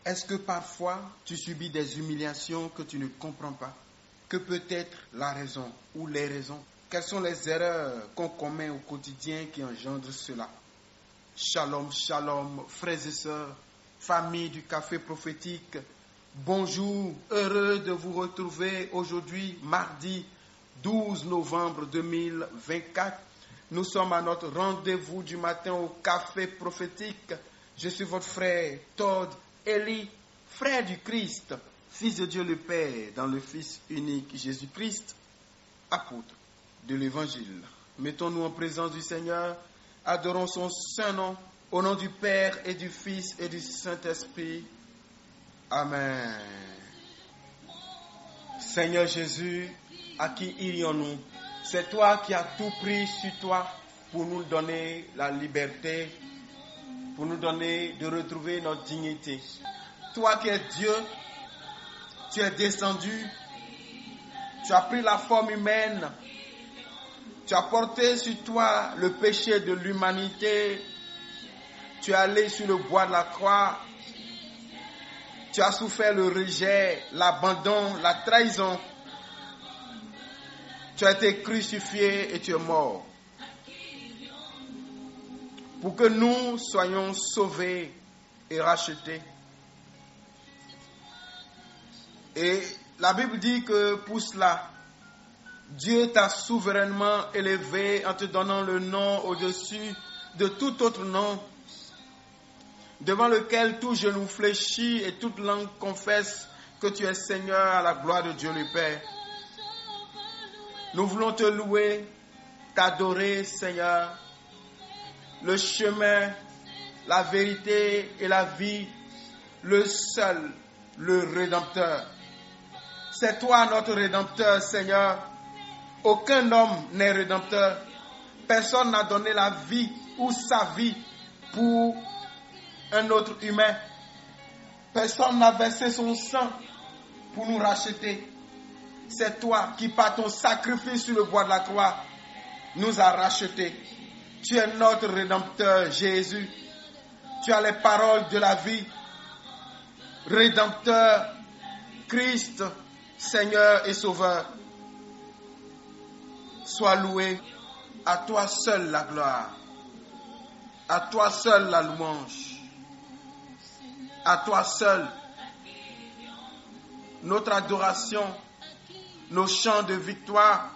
Est-ce que parfois tu subis des humiliations que tu ne comprends pas? Que peut être la raison ou les raisons? Quelles sont les erreurs qu'on commet au quotidien qui engendrent cela? Shalom, shalom, frères et sœurs, famille du café prophétique. Bonjour, heureux de vous retrouver aujourd'hui, mardi 12 novembre 2024. Nous sommes à notre rendez-vous du matin au café prophétique. Je suis votre frère Todd Eli, frère du Christ, fils de Dieu le Père, dans le Fils unique Jésus-Christ, apôtre de l'Évangile. Mettons-nous en présence du Seigneur, adorons son saint nom, au nom du Père et du Fils et du Saint-Esprit. Amen. Seigneur Jésus, à qui irions-nous? C'est toi qui as tout pris sur toi pour nous donner la liberté, pour nous donner de retrouver notre dignité. Toi qui es Dieu, tu es descendu, tu as pris la forme humaine, tu as porté sur toi le péché de l'humanité, tu es allé sur le bois de la croix, tu as souffert le rejet, l'abandon, la trahison. Tu as été crucifié et tu es mort. Pour que nous soyons sauvés et rachetés. Et la Bible dit que pour cela, Dieu t'a souverainement élevé en te donnant le nom au-dessus de tout autre nom, devant lequel tout genou fléchit et toute langue confesse que tu es Seigneur à la gloire de Dieu le Père. Nous voulons te louer, t'adorer, Seigneur. Le chemin, la vérité et la vie, le seul, le Rédempteur. C'est toi notre Rédempteur, Seigneur. Aucun homme n'est Rédempteur. Personne n'a donné la vie ou sa vie pour un autre humain. Personne n'a versé son sang pour nous racheter. C'est toi qui, par ton sacrifice sur le bois de la croix, nous as rachetés. Tu es notre Rédempteur, Jésus. Tu as les paroles de la vie. Rédempteur, Christ, Seigneur et Sauveur. Sois loué. À toi seul la gloire. À toi seul la louange. À toi seul notre adoration. Nos chants de victoire,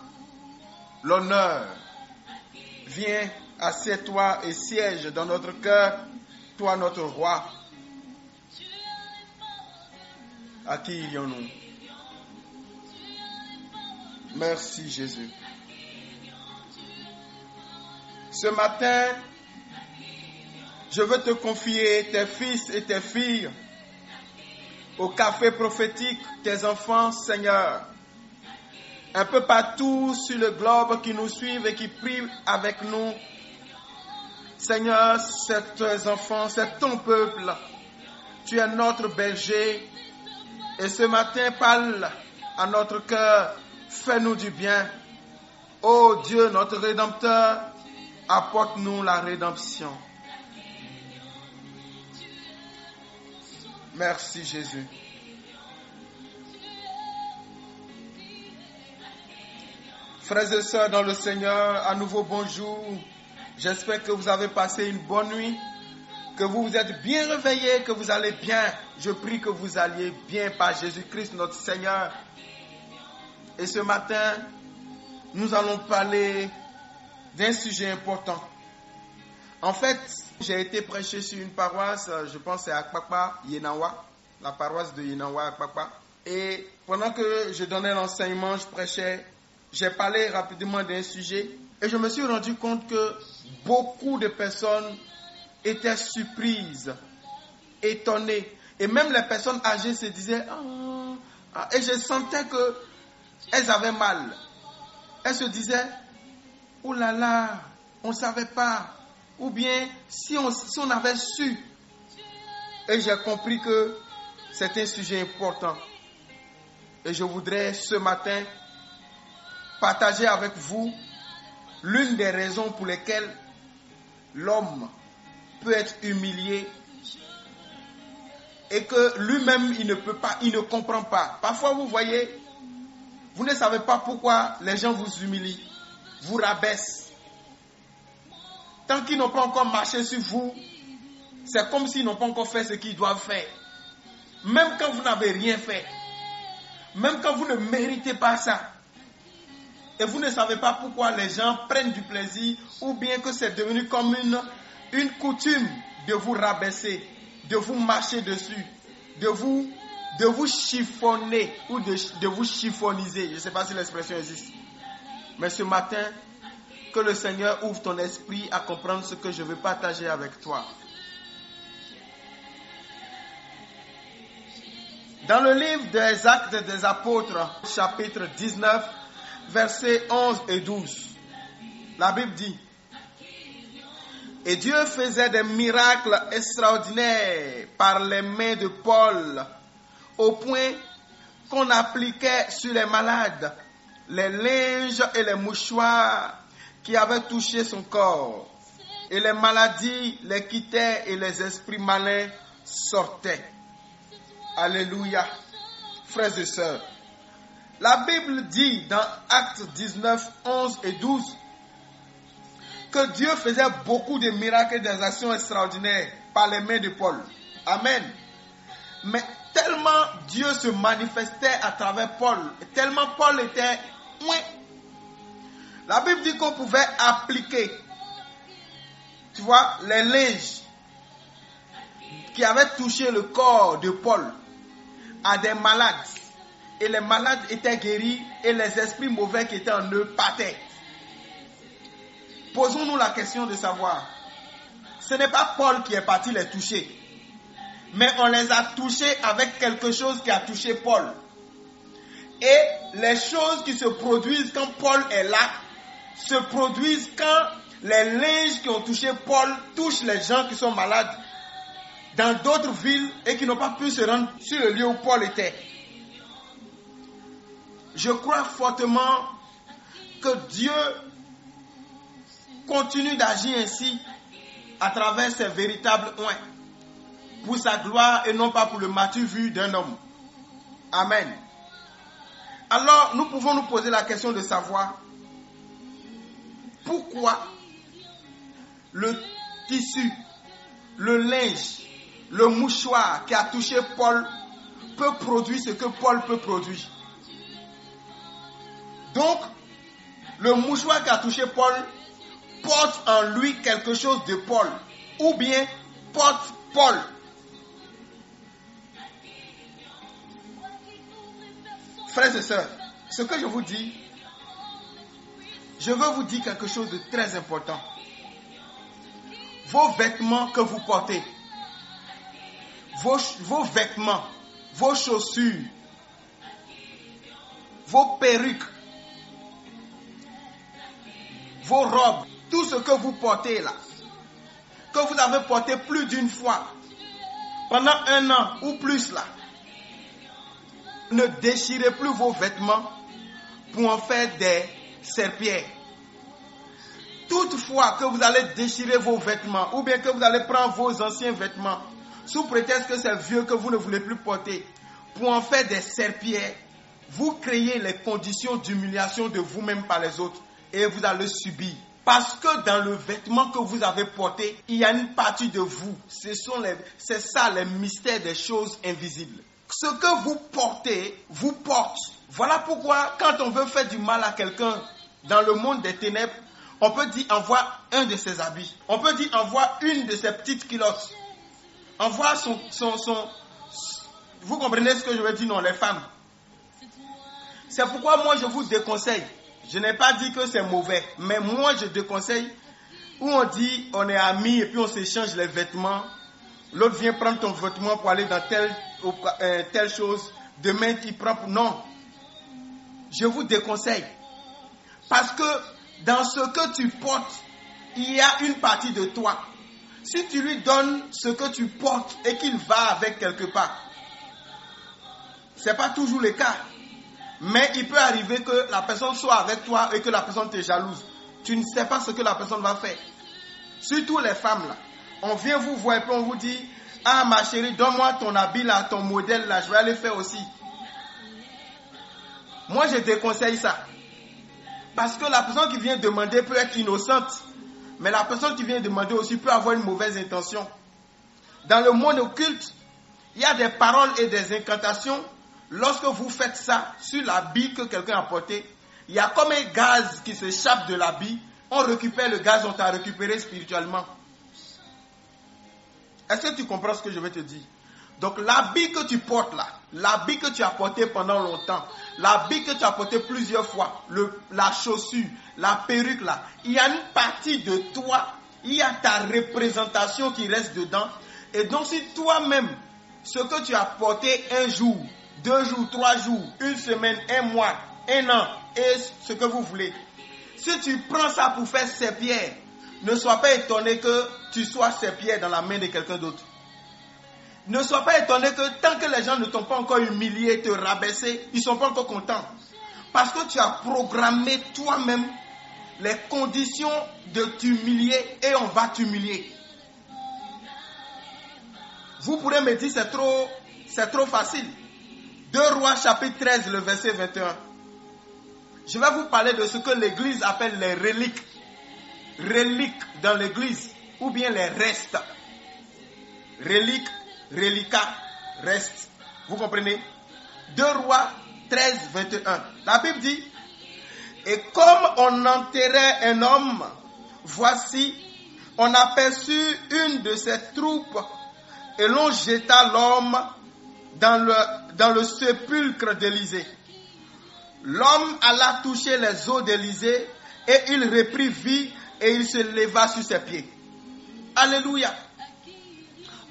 l'honneur. Viens, assieds-toi et siège dans notre cœur, toi notre roi. À qui irions-nous? Merci Jésus. Ce matin, je veux te confier tes fils et tes filles au café prophétique, tes enfants, Seigneur. Un peu partout sur le globe qui nous suivent et qui prient avec nous. Seigneur, c'est tes enfants, c'est ton peuple. Tu es notre berger. Et ce matin, parle à notre cœur. Fais-nous du bien. Ô Dieu, notre Rédempteur, apporte-nous la rédemption. Merci Jésus. Frères et sœurs dans le Seigneur, à nouveau bonjour. J'espère que vous avez passé une bonne nuit, que vous vous êtes bien réveillés, que vous allez bien. Je prie que vous alliez bien par Jésus-Christ notre Seigneur. Et ce matin, nous allons parler d'un sujet important. En fait, j'ai été prêché sur une paroisse, je pense c'est à Akpakpa, Yenawa, la paroisse de Yenawa, Akpakpa. Et pendant que je donnais l'enseignement, je prêchais, j'ai parlé rapidement d'un sujet et je me suis rendu compte que beaucoup de personnes étaient surprises, étonnées. Et même les personnes âgées se disaient « Et je sentais qu'elles avaient mal. Elles se disaient « Oh là là, on ne savait pas. » Ou bien si on avait su. Et j'ai compris que c'est un sujet important. Et je voudrais ce matin partager avec vous l'une des raisons pour lesquelles l'homme peut être humilié et que lui-même, il ne peut pas, il ne comprend pas. Parfois, vous voyez, vous ne savez pas pourquoi les gens vous humilient, vous rabaissent. Tant qu'ils n'ont pas encore marché sur vous, c'est comme s'ils n'ont pas encore fait ce qu'ils doivent faire. Même quand vous n'avez rien fait. Même quand vous ne méritez pas ça. Et vous ne savez pas pourquoi les gens prennent du plaisir ou bien que c'est devenu comme une coutume de vous rabaisser, de vous marcher dessus, de vous chiffonner ou de vous chiffoniser. Je ne sais pas si l'expression existe. Mais ce matin, que le Seigneur ouvre ton esprit à comprendre ce que je veux partager avec toi. Dans le livre des Actes des Apôtres, chapitre 19, versets 11 et 12, la Bible dit: Et Dieu faisait des miracles extraordinaires par les mains de Paul, au point qu'on appliquait sur les malades les linges et les mouchoirs qui avaient touché son corps. Et les maladies les quittaient et les esprits malins sortaient. Alléluia, frères et sœurs. La Bible dit dans Actes 19, 11 et 12 que Dieu faisait beaucoup de miracles et des actions extraordinaires par les mains de Paul. Amen. Mais tellement Dieu se manifestait à travers Paul, tellement Paul était loin. La Bible dit qu'on pouvait appliquer, tu vois, les linges qui avaient touché le corps de Paul à des malades. Et les malades étaient guéris et les esprits mauvais qui étaient en eux partaient. Posons-nous la question de savoir, ce n'est pas Paul qui est parti les toucher, mais on les a touchés avec quelque chose qui a touché Paul. Et les choses qui se produisent quand Paul est là, se produisent quand les linges qui ont touché Paul touchent les gens qui sont malades dans d'autres villes et qui n'ont pas pu se rendre sur le lieu où Paul était. Je crois fortement que Dieu continue d'agir ainsi à travers ses véritables oins, pour sa gloire et non pas pour le mature vu d'un homme. Amen. Alors, nous pouvons nous poser la question de savoir pourquoi le tissu, le linge, le mouchoir qui a touché Paul peut produire ce que Paul peut produire. Donc, le mouchoir qui a touché Paul porte en lui quelque chose de Paul, ou bien porte Paul. Frères et sœurs, ce que je vous dis, je veux vous dire quelque chose de très important. Vos vêtements que vous portez, vos vêtements, vos chaussures, vos perruques, vos robes, tout ce que vous portez là, que vous avez porté plus d'une fois, pendant 1 an ou plus là, ne déchirez plus vos vêtements pour en faire des serpillères. Toutefois que vous allez déchirer vos vêtements, ou bien que vous allez prendre vos anciens vêtements, sous prétexte que c'est vieux que vous ne voulez plus porter, pour en faire des serpillères, vous créez les conditions d'humiliation de vous-même par les autres et vous allez subir. Parce que dans le vêtement que vous avez porté, il y a une partie de vous. C'est ça les mystères des choses invisibles. Ce que vous portez, vous porte. Voilà pourquoi quand on veut faire du mal à quelqu'un dans le monde des ténèbres, on peut dire envoie un de ses habits. On peut dire envoie une de ses petites culottes. Envoie son... Vous comprenez ce que je veux dire, non, les femmes. C'est pourquoi moi je vous déconseille. Je n'ai pas dit que c'est mauvais, mais moi je déconseille où on dit on est amis et puis on s'échange les vêtements. L'autre vient prendre ton vêtement pour aller dans telle chose. Demain il prend... Non. Je vous déconseille. Parce que dans ce que tu portes, il y a une partie de toi. Si tu lui donnes ce que tu portes et qu'il va avec quelque part, ce n'est pas toujours le cas. Mais il peut arriver que la personne soit avec toi et que la personne te jalouse. Tu ne sais pas ce que la personne va faire. Surtout les femmes là. On vient vous voir et puis on vous dit, Ah ma chérie, donne-moi ton habit là, ton modèle là, je vais aller faire aussi. Moi je déconseille ça. Parce que la personne qui vient demander peut être innocente. Mais la personne qui vient demander aussi peut avoir une mauvaise intention. Dans le monde occulte, il y a des paroles et des incantations. Lorsque vous faites ça sur l'habit que quelqu'un a porté, il y a comme un gaz qui s'échappe de l'habit. On récupère le gaz, on t'a récupéré spirituellement. Est-ce que tu comprends ce que je vais te dire? Donc l'habit que tu portes là, l'habit que tu as porté pendant longtemps, l'habit que tu as porté plusieurs fois, la chaussure, la perruque là, il y a une partie de toi, il y a ta représentation qui reste dedans. Et donc si toi-même, ce que tu as porté un jour, 2 jours, 3 jours, 1 semaine, 1 mois, 1 an, et ce que vous voulez, si tu prends ça pour faire serpillère, ne sois pas étonné que tu sois serpillère dans la main de quelqu'un d'autre. Ne sois pas étonné que tant que les gens ne t'ont pas encore humilié, te rabaissé, ils ne sont pas encore contents. Parce que tu as programmé toi-même les conditions de t'humilier et on va t'humilier. Vous pourrez me dire c'est trop facile. 2 Rois chapitre 13, le verset 21. Je vais vous parler de ce que l'Église appelle les reliques. Reliques dans l'Église ou bien les restes. Reliques, reliquats, restes. Vous comprenez? 2 Rois 13, 21. La Bible dit, et comme on enterrait un homme, voici, on aperçut une de ses troupes et l'on jeta l'homme dans le sépulcre d'Élisée. L'homme alla toucher les os d'Élisée et il reprit vie et il se leva sur ses pieds. Alléluia.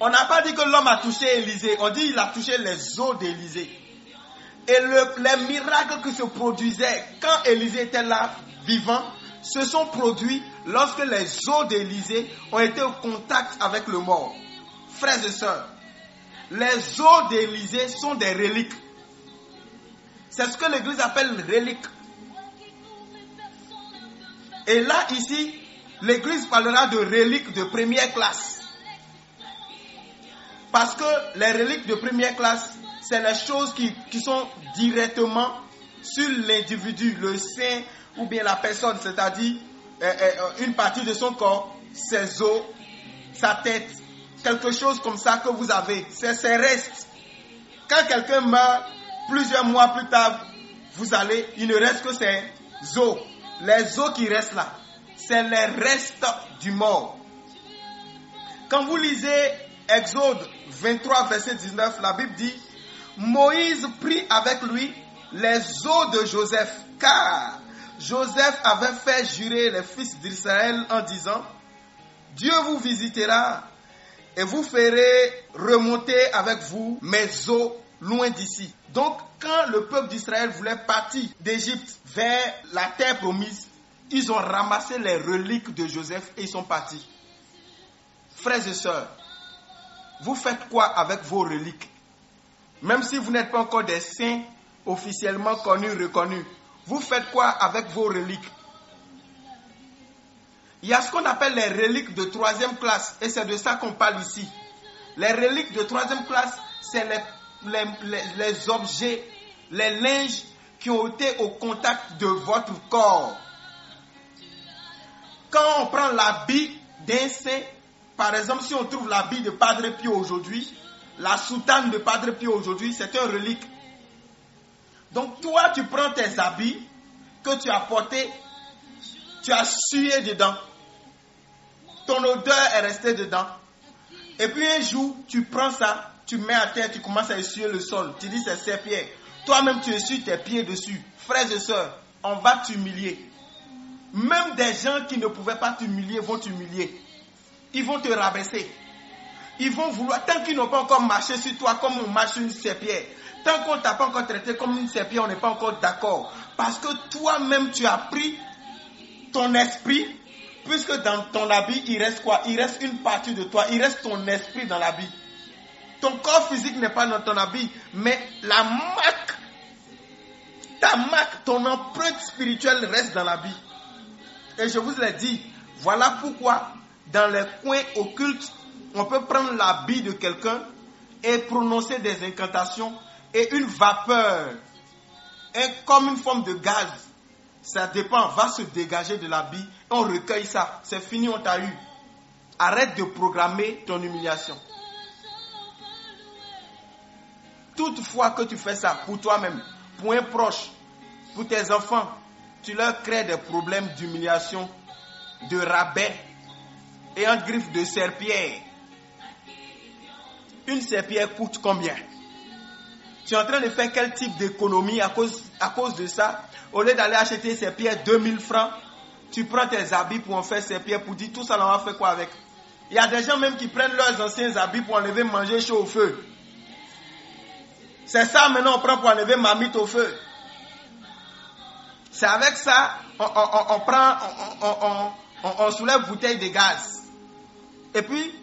On n'a pas dit que l'homme a touché Élisée, on dit qu'il a touché les os d'Élisée. Et les miracles qui se produisaient quand Élisée était là, vivant, se sont produits lorsque les os d'Élisée ont été au contact avec le mort. Frères et sœurs, les os d'Élisée sont des reliques. C'est ce que l'Église appelle reliques. Et là, ici, l'Église parlera de reliques de première classe. Parce que les reliques de première classe, c'est les choses qui sont directement sur l'individu, le saint ou bien la personne, c'est-à-dire une partie de son corps, ses os, sa tête, quelque chose comme ça que vous avez. C'est ses restes. Quand quelqu'un meurt, plusieurs mois plus tard, il ne reste que ses os. Les os qui restent là, c'est les restes du mort. Quand vous lisez Exode 23, verset 19, la Bible dit, Moïse prit avec lui les os de Joseph, car Joseph avait fait jurer les fils d'Israël en disant, Dieu vous visitera et vous ferez remonter avec vous mes os loin d'ici. Donc, quand le peuple d'Israël voulait partir d'Égypte vers la terre promise, ils ont ramassé les reliques de Joseph et ils sont partis. Frères et sœurs, vous faites quoi avec vos reliques? Même si vous n'êtes pas encore des saints officiellement connus, reconnus, vous faites quoi avec vos reliques? Il y a ce qu'on appelle les reliques de 3e classe et c'est de ça qu'on parle ici. Les reliques de 3e classe, c'est les objets, les linges qui ont été au contact de votre corps. Quand on prend l'habit d'un saint, par exemple, si on trouve l'habit de Padre Pio aujourd'hui, la soutane de Padre Pio aujourd'hui, c'est un relique. Donc toi, tu prends tes habits que tu as portés, tu as sué dedans. Ton odeur est restée dedans. Et puis un jour, tu prends ça, tu mets à terre, tu commences à essuyer le sol. Tu dis c'est serpillère. Toi-même, tu essuies tes pieds dessus. Frères et sœurs, on va t'humilier. Même des gens qui ne pouvaient pas t'humilier vont t'humilier. Ils vont te rabaisser. Ils vont vouloir, tant qu'ils n'ont pas encore marché sur toi comme on marche sur une serpillère, tant qu'on ne t'a pas encore traité comme une serpillère, on n'est pas encore d'accord. Parce que toi-même, tu as pris ton esprit, puisque dans ton habit, il reste quoi? Il reste une partie de toi, il reste ton esprit dans l'habit. Ton corps physique n'est pas dans ton habit, mais la marque, ta marque, ton empreinte spirituelle reste dans l'habit. Et je vous l'ai dit, voilà pourquoi dans les coins occultes, On peut prendre l'habit de quelqu'un et prononcer des incantations et une vapeur, comme une forme de gaz, ça dépend, va se dégager de l'habit. On recueille ça. C'est fini, on t'a eu. Arrête de programmer ton humiliation. Toutefois que tu fais ça pour toi-même, pour un proche, pour tes enfants, tu leur crées des problèmes d'humiliation, de rabais et en griffe de serpillère. Une serpillère coûte combien? Tu es en train de faire quel type d'économie à cause de ça? Au lieu d'aller acheter serpillère 2000 francs, tu prends tes habits pour en faire serpillère pour dire tout ça, on va faire quoi avec? Il y a des gens même qui prennent leurs anciens habits pour enlever manger chaud au feu. C'est ça maintenant on prend pour enlever marmite au feu. C'est avec ça, on soulève bouteille de gaz. Et puis,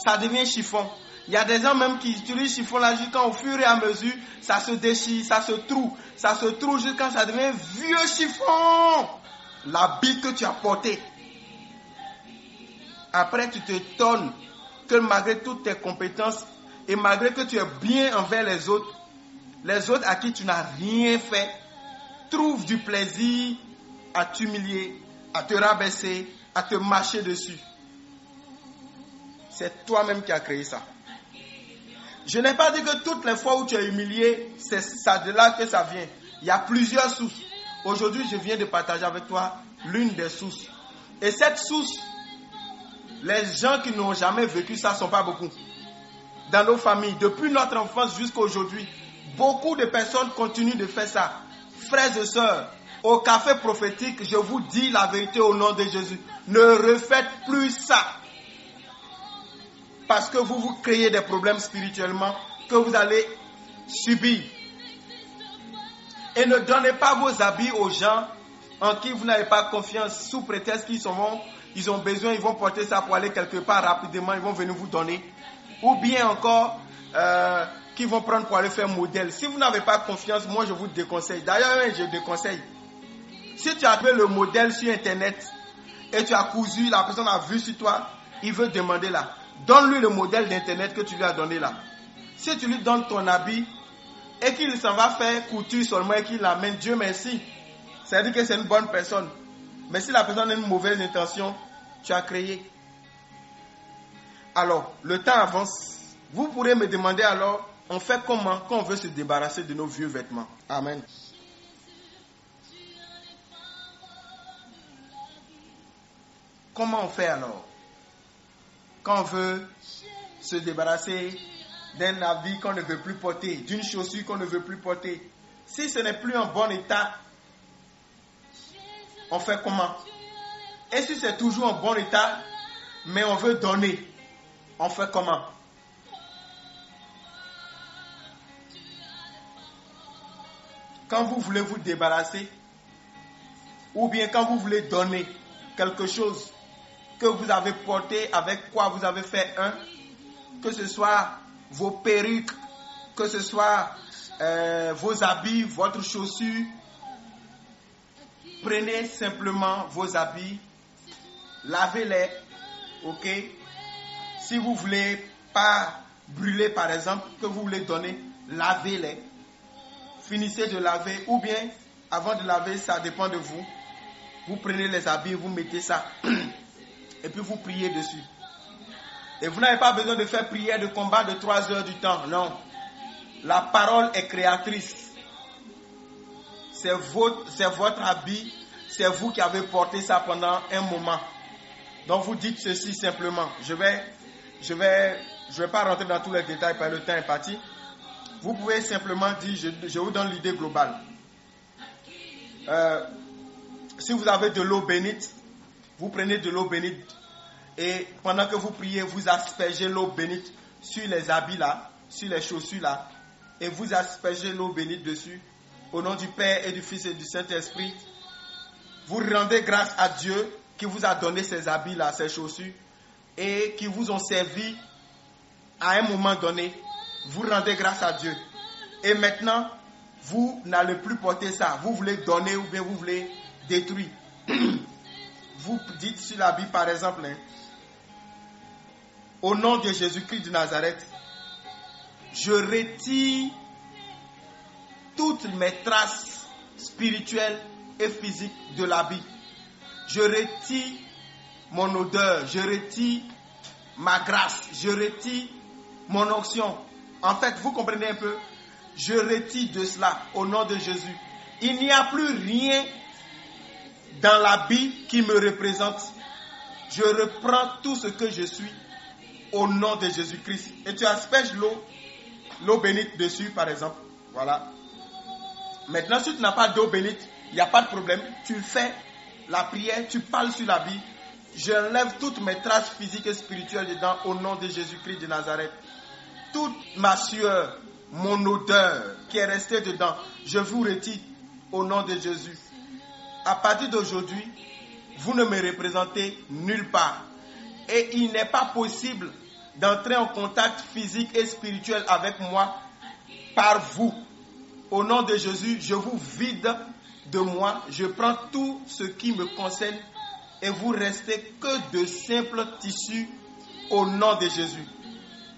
ça devient chiffon. Il y a des gens même qui utilisent chiffon là jusqu'au fur et à mesure, ça se déchire, ça se trouve jusqu'à ça devient vieux chiffon. L'habit que tu as porté. Après, tu te tonnes que malgré toutes tes compétences et malgré que tu es bien envers les autres à qui tu n'as rien fait, trouvent du plaisir à t'humilier, à te rabaisser, à te marcher dessus. C'est toi-même qui as créé ça. Je n'ai pas dit que toutes les fois où tu es humilié, c'est ça de là que ça vient. Il y a plusieurs sources. Aujourd'hui, je viens de partager avec toi l'une des sources. Et cette source, les gens qui n'ont jamais vécu ça ne sont pas beaucoup. Dans nos familles, depuis notre enfance jusqu'à aujourd'hui, beaucoup de personnes continuent de faire ça. Frères et sœurs, au café prophétique, je vous dis la vérité au nom de Jésus. Ne refaites plus ça. Parce que vous vous créez des problèmes spirituellement que vous allez subir. Et ne donnez pas vos habits aux gens en qui vous n'avez pas confiance sous prétexte qu'ils ont besoin, ils vont porter ça pour aller quelque part rapidement, ils vont venir vous donner. Ou bien encore, qu'ils vont prendre pour aller faire modèle. Si vous n'avez pas confiance, moi je vous déconseille. D'ailleurs, je déconseille. Si tu as fait le modèle sur Internet et tu as cousu, la personne a vu sur toi, il veut demander là. Donne-lui le modèle d'Internet que tu lui as donné là. Si tu lui donnes ton habit et qu'il s'en va faire couture seulement et qu'il l'amène, Dieu merci. Ça veut dire que c'est une bonne personne. Mais si la personne a une mauvaise intention, tu as créé. Alors, le temps avance. Vous pourrez me demander alors, on fait comment quand on veut se débarrasser de nos vieux vêtements? Amen. Comment on fait alors? Quand on veut se débarrasser d'un habit qu'on ne veut plus porter, d'une chaussure qu'on ne veut plus porter. Si ce n'est plus en bon état, on fait comment? Et si c'est toujours en bon état, mais on veut donner, on fait comment? Quand vous voulez vous débarrasser, ou bien quand vous voulez donner quelque chose que vous avez porté, avec quoi vous avez fait que ce soit vos perruques, que ce soit vos habits, votre chaussure, prenez simplement vos habits, lavez-les, ok? Si vous ne voulez pas brûler par exemple, que vous voulez donner, lavez-les. Finissez de laver, ou bien avant de laver, ça dépend de vous. Vous prenez les habits, vous mettez ça. Et puis vous priez dessus. Et vous n'avez pas besoin de faire prière de combat de 3 heures du temps. Non. La parole est créatrice. C'est votre habit. C'est vous qui avez porté ça pendant un moment. Donc vous dites ceci simplement. Je vais pas rentrer dans tous les détails parce que le temps est parti. Vous pouvez simplement dire, je vous donne l'idée globale. Si vous avez de l'eau bénite, vous prenez de l'eau bénite et pendant que vous priez, vous aspergez l'eau bénite sur les habits là, sur les chaussures là, et vous aspergez l'eau bénite dessus. Au nom du Père et du Fils et du Saint-Esprit, vous rendez grâce à Dieu qui vous a donné ces habits là, ces chaussures, et qui vous ont servi à un moment donné. Vous rendez grâce à Dieu. Et maintenant, vous n'allez plus porter ça. Vous voulez donner ou bien vous voulez détruire. Vous dites sur l'habit par exemple, au nom de Jésus-Christ de Nazareth, je retire toutes mes traces spirituelles et physiques de l'habit. Je retire mon odeur, je retire ma grâce, je retire mon onction. En fait, vous comprenez un peu, je retire de cela au nom de Jésus. Il n'y a plus rien dans l'habit qui me représente. Je reprends tout ce que je suis au nom de Jésus-Christ. Et tu asperges l'eau bénite dessus, par exemple. Voilà. Maintenant, si tu n'as pas d'eau bénite, il n'y a pas de problème. Tu fais la prière, tu parles sur l'habit. J'enlève toutes mes traces physiques et spirituelles dedans au nom de Jésus-Christ de Nazareth. Toute ma sueur, mon odeur qui est restée dedans, je vous retire au nom de Jésus. À partir d'aujourd'hui, vous ne me représentez nulle part. Et il n'est pas possible d'entrer en contact physique et spirituel avec moi par vous. Au nom de Jésus, je vous vide de moi. Je prends tout ce qui me concerne et vous restez que de simples tissus au nom de Jésus.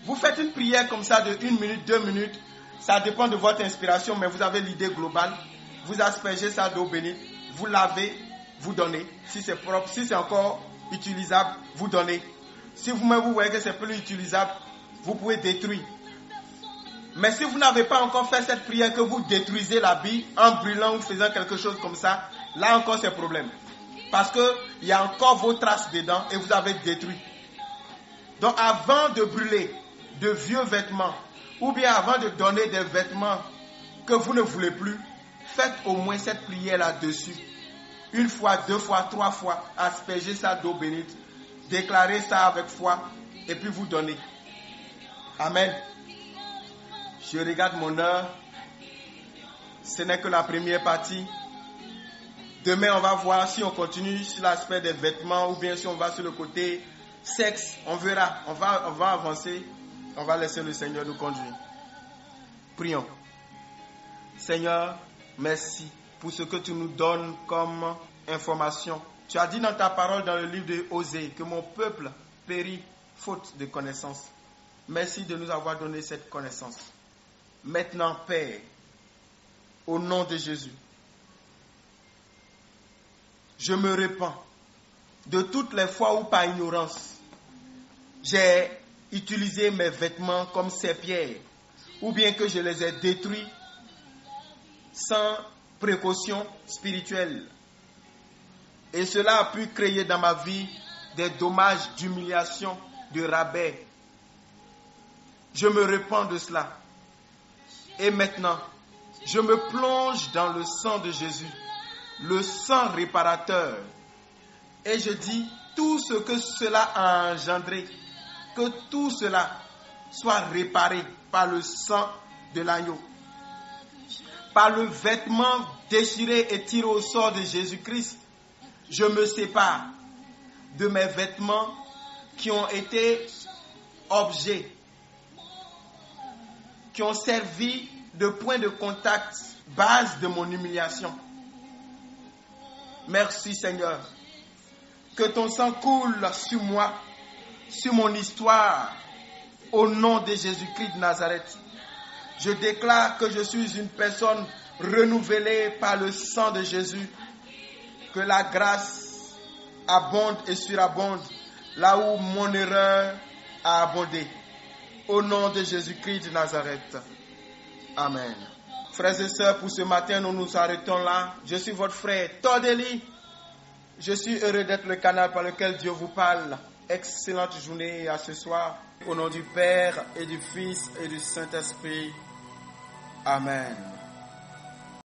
Vous faites une prière comme ça de 1 minute, 2 minutes. Ça dépend de votre inspiration, mais vous avez l'idée globale. Vous aspergez ça d'eau bénite. Vous lavez, vous donnez. Si c'est propre, si c'est encore utilisable, vous donnez. Si vous-même vous voyez que c'est plus utilisable, vous pouvez détruire. Mais si vous n'avez pas encore fait cette prière, que vous détruisez l'habit en brûlant ou faisant quelque chose comme ça, là encore c'est problème. Parce qu'il y a encore vos traces dedans et vous avez détruit. Donc avant de brûler de vieux vêtements, ou bien avant de donner des vêtements que vous ne voulez plus, faites au moins cette prière là-dessus. 1 fois, 2 fois, 3 fois, aspergez ça d'eau bénite, déclarez ça avec foi et puis vous donnez. Amen. Je regarde mon heure. Ce n'est que la première partie. Demain, on va voir si on continue sur l'aspect des vêtements ou bien si on va sur le côté sexe. On verra. On va avancer. On va laisser le Seigneur nous conduire. Prions. Seigneur, merci pour ce que tu nous donnes comme information. Tu as dit dans ta parole dans le livre de Osée que mon peuple périt faute de connaissance. Merci de nous avoir donné cette connaissance. Maintenant, Père, au nom de Jésus, je me répands de toutes les fois où par ignorance, j'ai utilisé mes vêtements comme ces pierres, ou bien que je les ai détruits sans précaution spirituelle. Et cela a pu créer dans ma vie des dommages d'humiliation, de rabais. Je me répands de cela. Et maintenant, je me plonge dans le sang de Jésus, le sang réparateur. Et je dis, tout ce que cela a engendré, que tout cela soit réparé par le sang de l'agneau. Par le vêtement déchiré et tiré au sort de Jésus-Christ, je me sépare de mes vêtements qui ont été objets, qui ont servi de point de contact, base de mon humiliation. Merci Seigneur. Que ton sang coule sur moi, sur mon histoire, au nom de Jésus-Christ de Nazareth. Je déclare que je suis une personne renouvelée par le sang de Jésus. Que la grâce abonde et surabonde là où mon erreur a abondé. Au nom de Jésus-Christ de Nazareth. Amen. Frères et sœurs, pour ce matin, nous nous arrêtons là. Je suis votre frère Tordeli. Je suis heureux d'être le canal par lequel Dieu vous parle. Excellente journée à ce soir. Au nom du Père et du Fils et du Saint-Esprit. Amen.